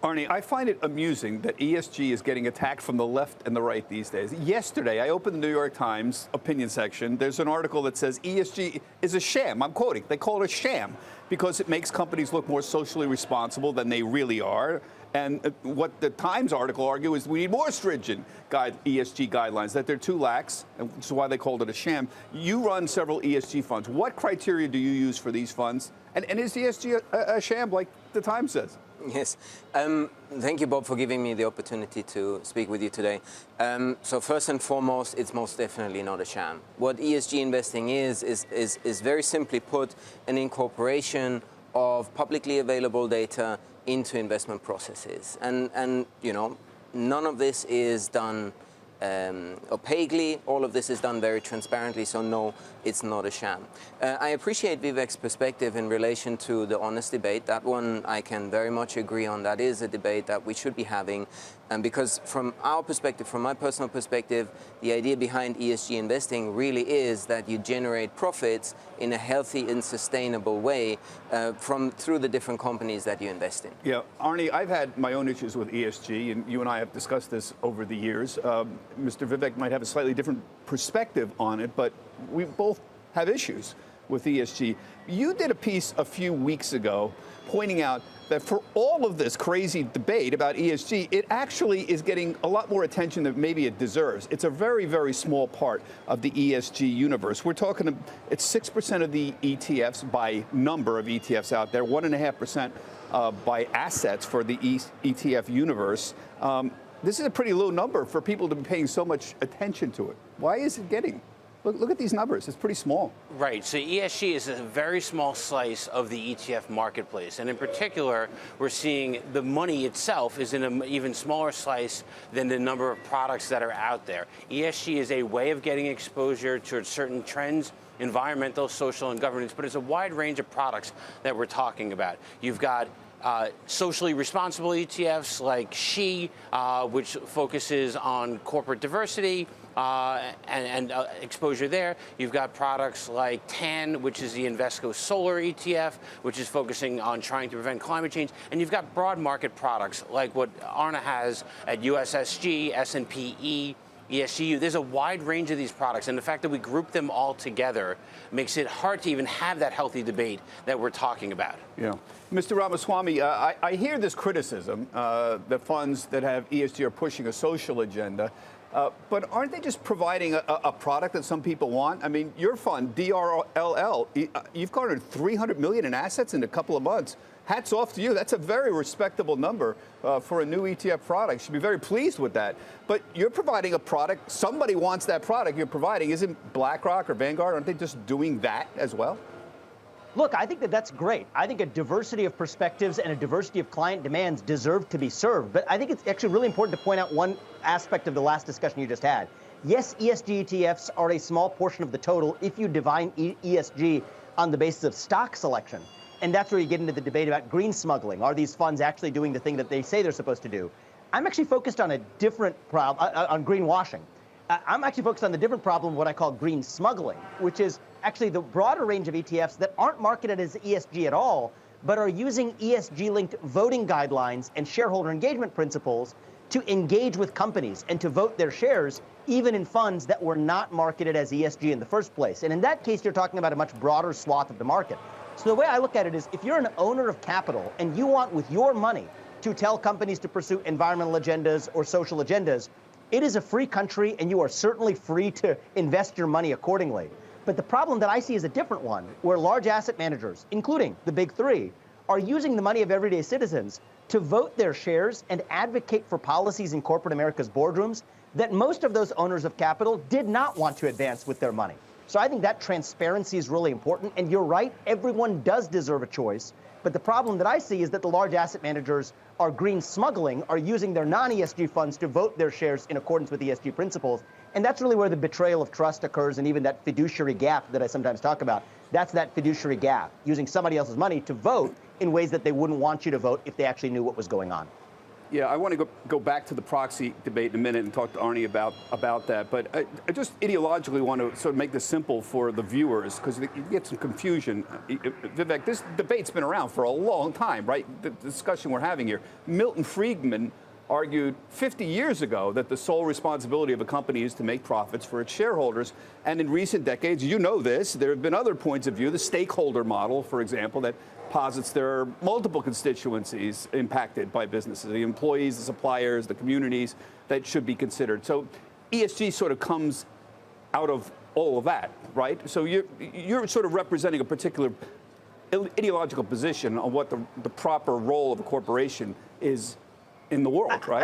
Arnie, I find it amusing that ESG is getting attacked from the left and the right these days. Yesterday, I opened the New York Times opinion section. There's an article that says ESG is a sham. I'm quoting. They call it a sham because it makes companies look more socially responsible than they really are. And what the Times article argues is we need more stringent ESG guidelines, that they're too lax, and which is why they called it a sham. You run several ESG funds. What criteria do you use for these funds? And is ESG a sham like the Times says? Yes. Thank you, Bob, for giving me the opportunity to speak with you today. So first and foremost, it's most definitely not a sham. What ESG investing is very simply put an incorporation of publicly available data into investment processes. And you know, none of this is done opaquely. All of this is done very transparently, so no, it's not a sham. I appreciate Vivek's perspective in relation to the honest debate. That one I can very much agree on. That is a debate that we should be having. Because from our perspective, from my personal perspective, the idea behind ESG investing really is that you generate profits in a healthy and sustainable way through the different companies that you invest in. Yeah, Arnie, I've had my own issues with ESG, and you and I have discussed this over the years. Mr. Vivek might have a slightly different perspective on it, but we both have issues with ESG. You did a piece a few weeks ago pointing out that for all of this crazy debate about ESG, it actually is getting a lot more attention than maybe it deserves. It's a very, very small part of the ESG universe. We're talking, it's 6% of the ETFs by number of ETFs out there, 1.5% by assets for the ETF universe. This is a pretty low number for people to be paying so much attention to it. Why is it getting? Look at these numbers. It's pretty small. Right. So ESG is a very small slice of the ETF marketplace. And in particular, we're seeing the money itself is in an even smaller slice than the number of products that are out there. ESG is a way of getting exposure to certain trends, environmental, social, and governance, but it's a wide range of products that we're talking about. You've got socially responsible ETFs like SHE, which focuses on corporate diversity and exposure there. You've got products like TAN, which is the Invesco Solar ETF, which is focusing on trying to prevent climate change. And you've got broad market products like what Arna has at USSG, S&P, ESGU. There's a wide range of these products, and the fact that we group them all together makes it hard to even have that healthy debate that we're talking about. Yeah. Mr. Ramaswamy, I hear this criticism that funds that have ESG are pushing a social agenda, but aren't they just providing a product that some people want? I mean, your fund, DRLL, you've garnered $300 million in assets in a couple of months. Hats off to you. That's a very respectable number for a new ETF product. You should be very pleased with that. But you're providing a product. Somebody wants that product you're providing. Isn't BlackRock or Vanguard, aren't they just doing that as well? Look, I think that that's great. I think a diversity of perspectives and a diversity of client demands deserve to be served. But I think it's actually really important to point out one aspect of the last discussion you just had. Yes, ESG ETFs are a small portion of the total if you define ESG on the basis of stock selection. And that's where you get into the debate about green smuggling. Are these funds actually doing the thing that they say they're supposed to do? I'm actually focused on a different problem, on greenwashing. I'm actually focused on the different problem, what I call green smuggling, which is actually the broader range of ETFs that aren't marketed as ESG at all, but are using ESG-linked voting guidelines and shareholder engagement principles to engage with companies and to vote their shares, even in funds that were not marketed as ESG in the first place. And in that case, you're talking about a much broader swath of the market. So the way I look at it is, if you're an owner of capital and you want with your money to tell companies to pursue environmental agendas or social agendas, it is a free country and you are certainly free to invest your money accordingly. But the problem that I see is a different one, where large asset managers, including the big three, are using the money of everyday citizens to vote their shares and advocate for policies in corporate America's boardrooms that most of those owners of capital did not want to advance with their money. So I think that transparency is really important. And you're right, everyone does deserve a choice. But the problem that I see is that the large asset managers are green smuggling, are using their non-ESG funds to vote their shares in accordance with ESG principles. And that's really where the betrayal of trust occurs, and even that fiduciary gap that I sometimes talk about. That's that fiduciary gap, using somebody else's money to vote in ways that they wouldn't want you to vote if they actually knew what was going on. Yeah, I want to go back to the proxy debate in a minute and talk to Arnie about that. But I just ideologically want to sort of make this simple for the viewers because you get some confusion. Vivek, this debate's been around for a long time, right? The discussion we're having here. Milton Friedman argued 50 years ago that the sole responsibility of a company is to make profits for its shareholders. And in recent decades, you know this, there have been other points of view, the stakeholder model, for example, that posits there are multiple constituencies impacted by businesses, the employees, the suppliers, the communities that should be considered. So ESG sort of comes out of all of that, right? So you're sort of representing a particular ideological position on what the proper role of a corporation is in the world, right?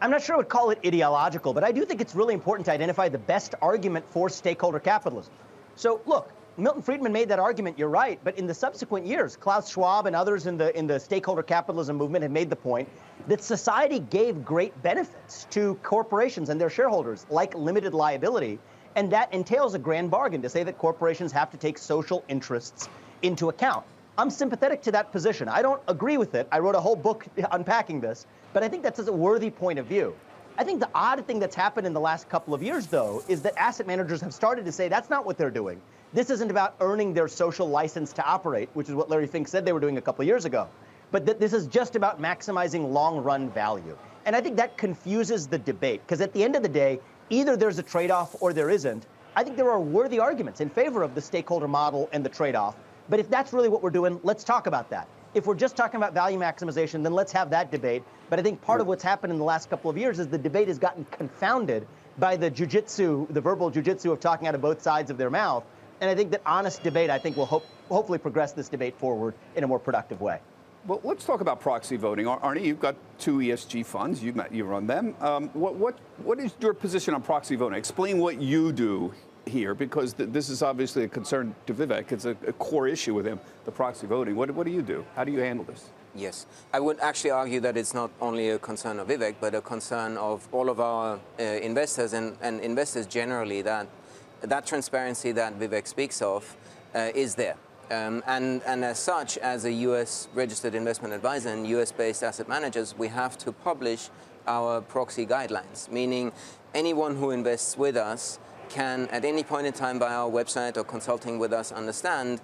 I'm not sure I would call it ideological, but I do think it's really important to identify the best argument for stakeholder capitalism. So look, Milton Friedman made that argument, you're right, but in the subsequent years, Klaus Schwab and others in the stakeholder capitalism movement have made the point that society gave great benefits to corporations and their shareholders, like limited liability, and that entails a grand bargain to say that corporations have to take social interests into account. I'm sympathetic to that position. I don't agree with it. I wrote a whole book unpacking this, but I think that's a worthy point of view. I think the odd thing that's happened in the last couple of years, though, is that asset managers have started to say that's not what they're doing. This isn't about earning their social license to operate, which is what Larry Fink said they were doing a couple of years ago, but that this is just about maximizing long-run value. And I think that confuses the debate, because at the end of the day, either there's a trade-off or there isn't. I think there are worthy arguments in favor of the stakeholder model and the trade-off. But if that's really what we're doing, let's talk about that. If we're just talking about value maximization, then let's have that debate. But I think part of what's happened in the last couple of years is the debate has gotten confounded by the jujitsu, the verbal jujitsu of talking out of both sides of their mouth. And I think that honest debate, I think, will hopefully progress this debate forward in a more productive way. Well, let's talk about proxy voting. Arnie, you've got 2 ESG funds. You run them. What is your position on proxy voting? Explain what you do here, because this is obviously a concern to Vivek. It's a core issue with him, the proxy voting. What do you do? How do you handle this? Yes, I would actually argue that it's not only a concern of Vivek, but a concern of all of our investors and investors generally, that transparency that Vivek speaks of is there. And as such, as a US registered investment advisor and US-based asset managers, we have to publish our proxy guidelines, meaning anyone who invests with us can, at any point in time, by our website or consulting with us, understand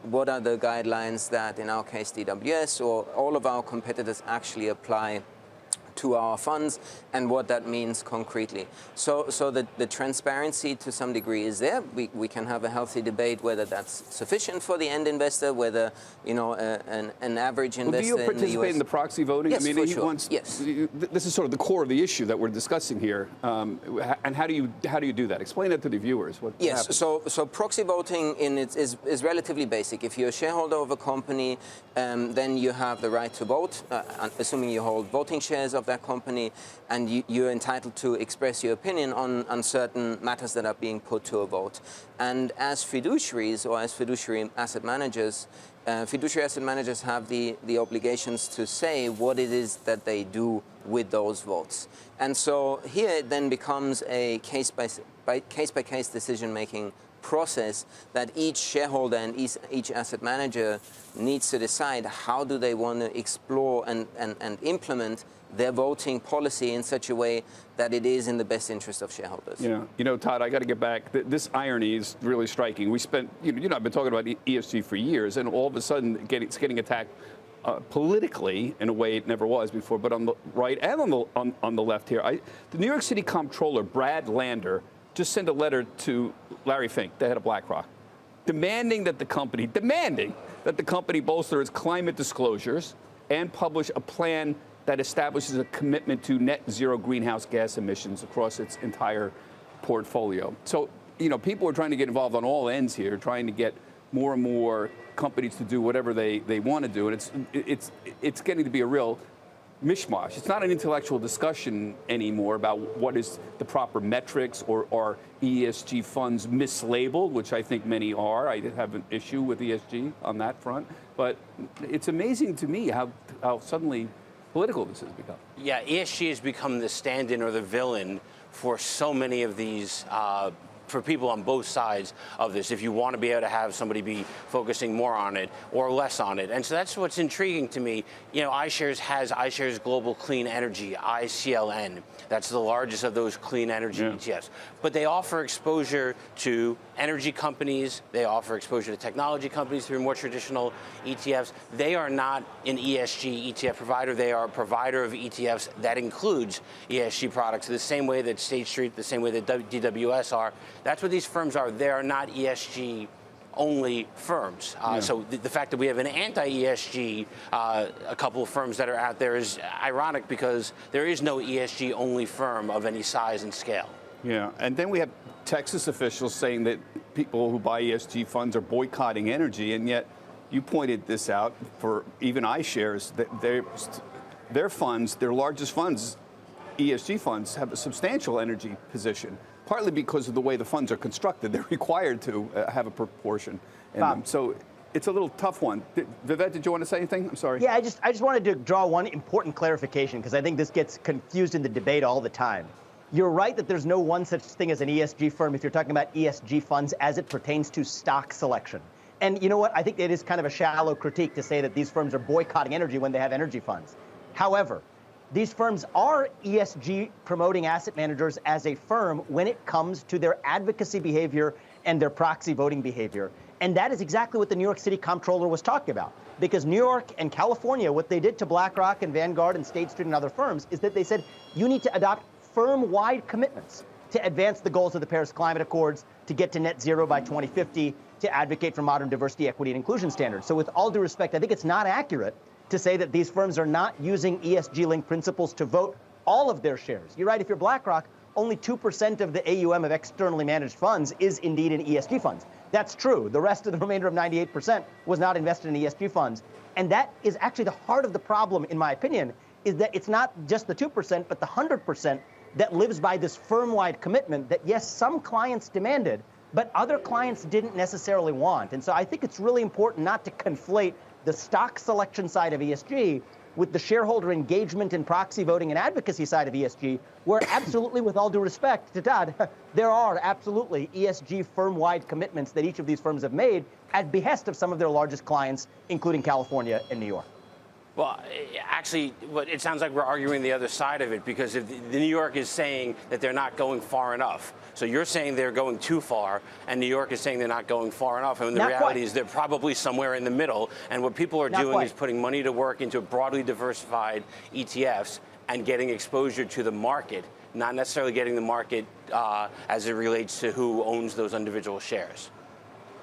what are the guidelines that, in our case, DWS or all of our competitors actually apply to our funds and what that means concretely. So the transparency to some degree is there. We can have a healthy debate whether that's sufficient for the end investor, whether an average investor. Do you participate in the proxy voting? Yes, I mean, for sure. Yes. This is sort of the core of the issue that we're discussing here. And how do you do that? Explain that to the viewers. What happens? So proxy voting is relatively basic. If you're a shareholder of a company, then you have the right to vote, assuming you hold voting shares of that company, and you're entitled to express your opinion on certain matters that are being put to a vote. And as fiduciaries or as fiduciary asset managers have the obligations to say what it is that they do with those votes. And so here it then becomes a case-by-case decision-making process that each shareholder and each asset manager needs to decide how do they want to explore and implement their voting policy in such a way that it is in the best interest of shareholders. Todd, I got to get back. This irony is really striking. We spent, I've been talking about ESG for years, and all of a sudden it's getting attacked politically in a way it never was before, but on the right and on the left here. The New York City Comptroller, Brad Lander, just sent a letter to Larry Fink, the head of BlackRock, demanding that the company bolster its climate disclosures and publish a plan that establishes a commitment to net zero greenhouse gas emissions across its entire portfolio. So, people are trying to get involved on all ends here, trying to get more and more companies to do whatever they want to do, and it's getting to be a real mishmash. It's not an intellectual discussion anymore about what is the proper metrics, or are ESG funds mislabeled, which I think many are. I have an issue with ESG on that front, but it's amazing to me how suddenly political this has become. Yeah, ESG has become the stand-in or the villain for so many of these for people on both sides of this, if you want to be able to have somebody be focusing more on it or less on it. And so that's what's intriguing to me. You know, iShares has iShares Global Clean Energy, ICLN. That's the largest of those clean energy ETFs. But they offer exposure to energy companies. They offer exposure to technology companies through more traditional ETFs. They are not an ESG ETF provider. They are a provider of ETFs that includes ESG products the same way that State Street, the same way that DWS are. That's what these firms are. They are not ESG only firms. So the fact that we have an anti-ESG, a couple of firms that are out there is ironic because there is no ESG only firm of any size and scale. Yeah, and then we have Texas officials saying that people who buy ESG funds are boycotting energy, and yet you pointed this out for even iShares, that their funds, their largest funds, ESG funds, have a substantial energy position. Partly because of the way the funds are constructed. They're required to have a proportion in them. So it's a little tough one. Vivek, did you want to say anything? I'm sorry. Yeah, I just wanted to draw one important clarification because I think this gets confused in the debate all the time. You're right that there's no one such thing as an ESG firm if you're talking about ESG funds as it pertains to stock selection. And you know what? I think it is kind of a shallow critique to say that these firms are boycotting energy when they have energy funds. However, these firms are ESG promoting asset managers as a firm when it comes to their advocacy behavior and their proxy voting behavior. And that is exactly what the New York City Comptroller was talking about. Because New York and California, what they did to BlackRock and Vanguard and State Street and other firms is that they said you need to adopt firm-wide commitments to advance the goals of the Paris Climate Accords, to get to net zero by 2050, to advocate for modern diversity, equity, and inclusion standards. So with all due respect, I think it's not accurate to say that these firms are not using ESG-linked principles to vote all of their shares. You're right, if you're BlackRock, only 2% of the AUM of externally managed funds is indeed in ESG funds. That's true. The rest of the remainder of 98% was not invested in ESG funds. And that is actually the heart of the problem, in my opinion, is that it's not just the 2%, but the 100% that lives by this firm-wide commitment that, yes, some clients demanded, but other clients didn't necessarily want. And so I think it's really important not to conflate the stock selection side of ESG with the shareholder engagement and proxy voting and advocacy side of ESG, where absolutely, with all due respect to Todd, there are absolutely ESG firm-wide commitments that each of these firms have made at behest of some of their largest clients, including California and New York. Well, actually, it sounds like we're arguing the other side of it because if the New York is saying that they're not going far enough. So you're saying they're going too far, and New York is saying they're not going far enough. And the reality is they're probably somewhere in the middle. And what people are doing is putting money to work into broadly diversified ETFs and getting exposure to the market, not necessarily getting the market as it relates to who owns those individual shares.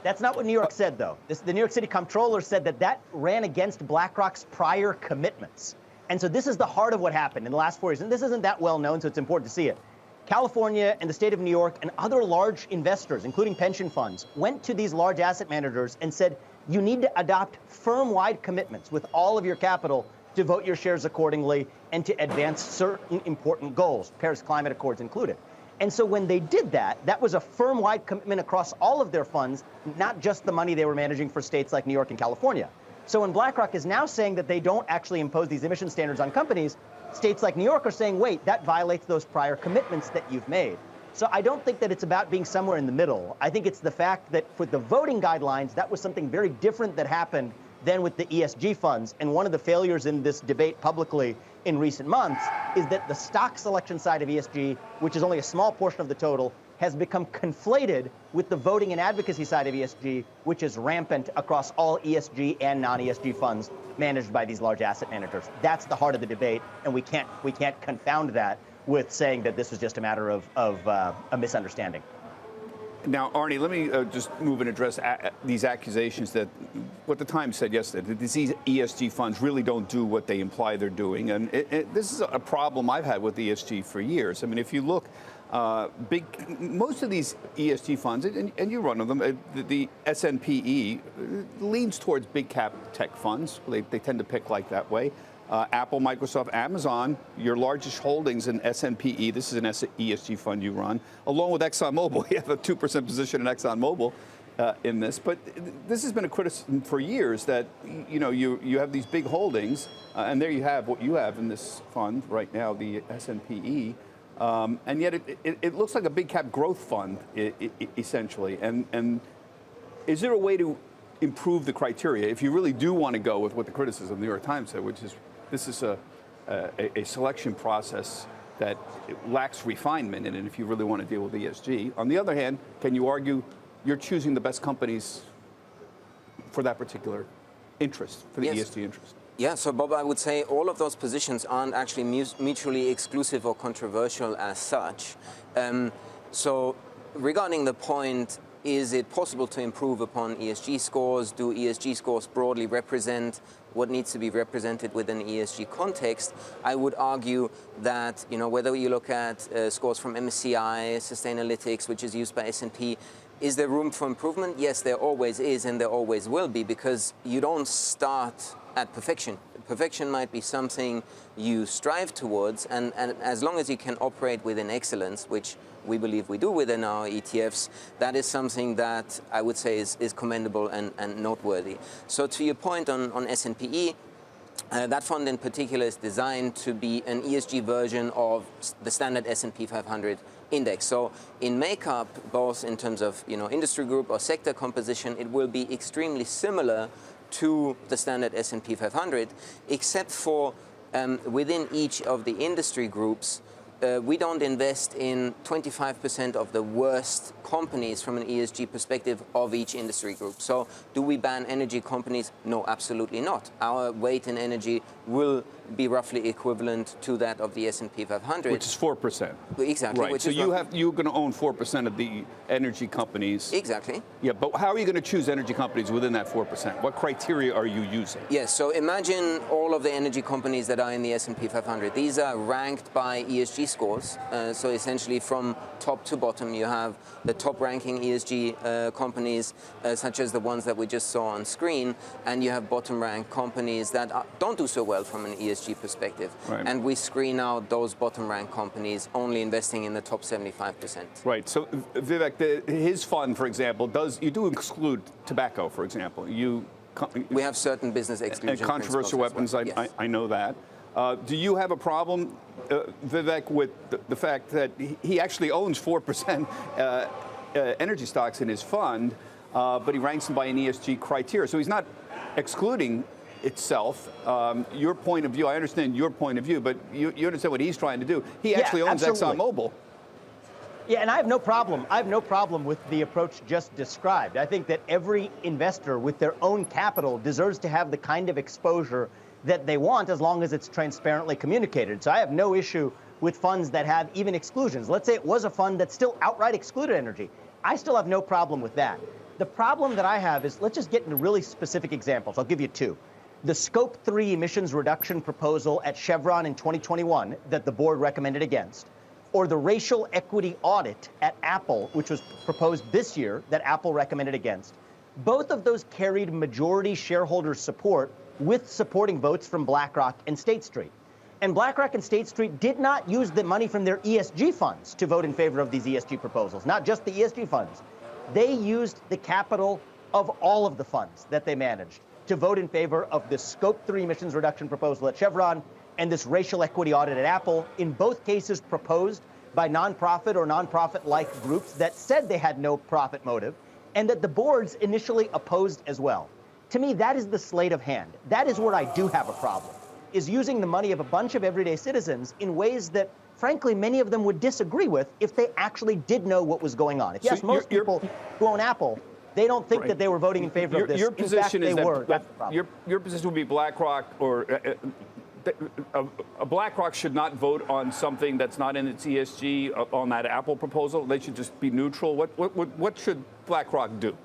That's not what New York said, though. The New York City Comptroller said that ran against BlackRock's prior commitments. And so this is the heart of what happened in the last 4 years. And this isn't that well known, so it's important to see it. California and the state of New York and other large investors, including pension funds, went to these large asset managers and said, you need to adopt firm-wide commitments with all of your capital to vote your shares accordingly and to advance certain important goals, Paris Climate Accords included. And so when they did that, that was a firm-wide commitment across all of their funds, not just the money they were managing for states like New York and California. So when BlackRock is now saying that they don't actually impose these emission standards on companies, states like New York are saying, wait, that violates those prior commitments that you've made. So I don't think that it's about being somewhere in the middle. I think it's the fact that for the voting guidelines, that was something very different that happened than with the ESG funds. And one of the failures in this debate publicly in recent months is that the stock selection side of ESG, which is only a small portion of the total, has become conflated with the voting and advocacy side of ESG, which is rampant across all ESG and non-ESG funds managed by these large asset managers. That's the heart of the debate, and we can't confound that with saying that this was just a matter of a misunderstanding. Now, Arnie, let me just move and address these accusations that what the Times said yesterday, that these ESG funds really don't do what they imply they're doing. And this is a problem I've had with ESG for years. I mean, if you look, most of these ESG funds, and you run them, the SNPE leans towards big cap tech funds. They tend to pick like that way. Apple, Microsoft, Amazon, your largest holdings in SNPE. This is an ESG fund you run, along with ExxonMobil. You have a 2% position in ExxonMobil in this. But this has been a criticism for years that you have these big holdings, and there you have what you have in this fund right now, the SNPE. And yet it looks like a big cap growth fund, essentially. And is there a way to improve the criteria if you really do want to go with what the criticism of the New York Times said, which is this is a selection process that lacks refinement in it if you really want to deal with ESG? On the other hand, can you argue you're choosing the best companies for that particular interest, for the ESG interest? Yeah, so Bob, I would say all of those positions aren't actually mutually exclusive or controversial as such. So regarding the point, is it possible to improve upon ESG scores? Do ESG scores broadly represent what needs to be represented within an ESG context? I would argue that, whether you look at scores from MSCI, Sustainalytics, which is used by S&P, is there room for improvement? Yes, there always is, and there always will be, because you don't start at perfection. Perfection might be something you strive towards, and as long as you can operate within excellence, which we believe we do within our ETFs, that is something that I would say is commendable and noteworthy. So to your point on S&PE, that fund in particular is designed to be an ESG version of the standard S&P 500 index. So in makeup, both in terms of industry group or sector composition, it will be extremely similar to the standard S&P 500, except for within each of the industry groups, we don't invest in 25% of the worst companies from an ESG perspective of each industry group. So do we ban energy companies? No, absolutely not. Our weight in energy will be roughly equivalent to that of the S&P 500. Which is 4%. Exactly. Right. So you're going to own 4% of the energy companies. Exactly. Yeah, but how are you going to choose energy companies within that 4%? What criteria are you using? Yes, so imagine all of the energy companies that are in the S&P 500. These are ranked by ESG scores. So essentially from top to bottom, you have the top ranking ESG companies, such as the ones that we just saw on screen, and you have bottom ranked companies that don't do so well from an ESG perspective. Right. And we screen out those bottom ranked companies, only investing in the top 75%. Right. So Vivek, his fund, for example, you do exclude tobacco, for example. We have certain business exclusion and controversial weapons. Well. Yes. I know that. Do you have a problem, Vivek, with the fact that he actually owns 4% energy stocks in his fund, but he ranks them by an ESG criteria? So he's not excluding itself. Your point of view, I understand your point of view, but you understand what he's trying to do. He actually owns ExxonMobil. Yeah, and I have no problem. I have no problem with the approach just described. I think that every investor with their own capital deserves to have the kind of exposure that they want, as long as it's transparently communicated. So I have no issue with funds that have even exclusions. Let's say it was a fund that still outright excluded energy. I still have no problem with that. The problem that I have is, let's just get into really specific examples. I'll give you two. The Scope 3 emissions reduction proposal at Chevron in 2021 that the board recommended against, or the racial equity audit at Apple, which was proposed this year that Apple recommended against. Both of those carried majority shareholder support with supporting votes from BlackRock and State Street. And BlackRock and State Street did not use the money from their ESG funds to vote in favor of these ESG proposals, not just the ESG funds. They used the capital of all of the funds that they managed to vote in favor of the Scope 3 emissions reduction proposal at Chevron and this racial equity audit at Apple, in both cases proposed by nonprofit or nonprofit-like groups that said they had no profit motive, and that the boards initially opposed as well. To me, that is the sleight of hand. That is where I do have a problem, is using the money of a bunch of everyday citizens in ways that, frankly, many of them would disagree with if they actually did know what was going on. If yes, most people who own Apple, they don't think that they were voting in favor of this. Your position is that your position would be BlackRock or a BlackRock should not vote on something that's not in its ESG on that Apple proposal. They should just be neutral. What should BlackRock do?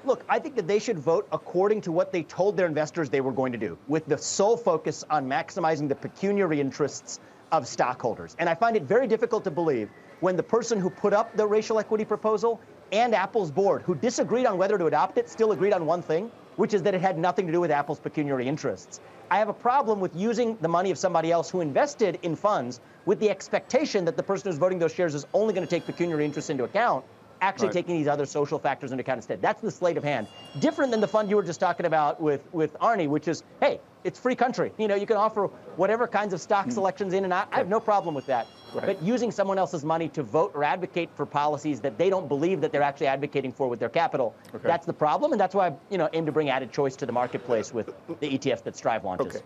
Look, I think that they should vote according to what they told their investors they were going to do, with the sole focus on maximizing the pecuniary interests of stockholders. And I find it very difficult to believe when the person who put up the racial equity proposal and Apple's board, who disagreed on whether to adopt it, still agreed on one thing, which is that it had nothing to do with Apple's pecuniary interests. I have a problem with using the money of somebody else who invested in funds with the expectation that the person who's voting those shares is only going to take pecuniary interests into account actually taking these other social factors into account instead. That's the sleight of hand. Different than the fund you were just talking about with Arnie, which is, hey, it's free country. You know, you can offer whatever kinds of stock selections in and out. I have no problem with that. Right. But using someone else's money to vote or advocate for policies that they don't believe that they're actually advocating for with their capital, that's the problem. And that's why I aim to bring added choice to the marketplace with the ETFs that Strive launches.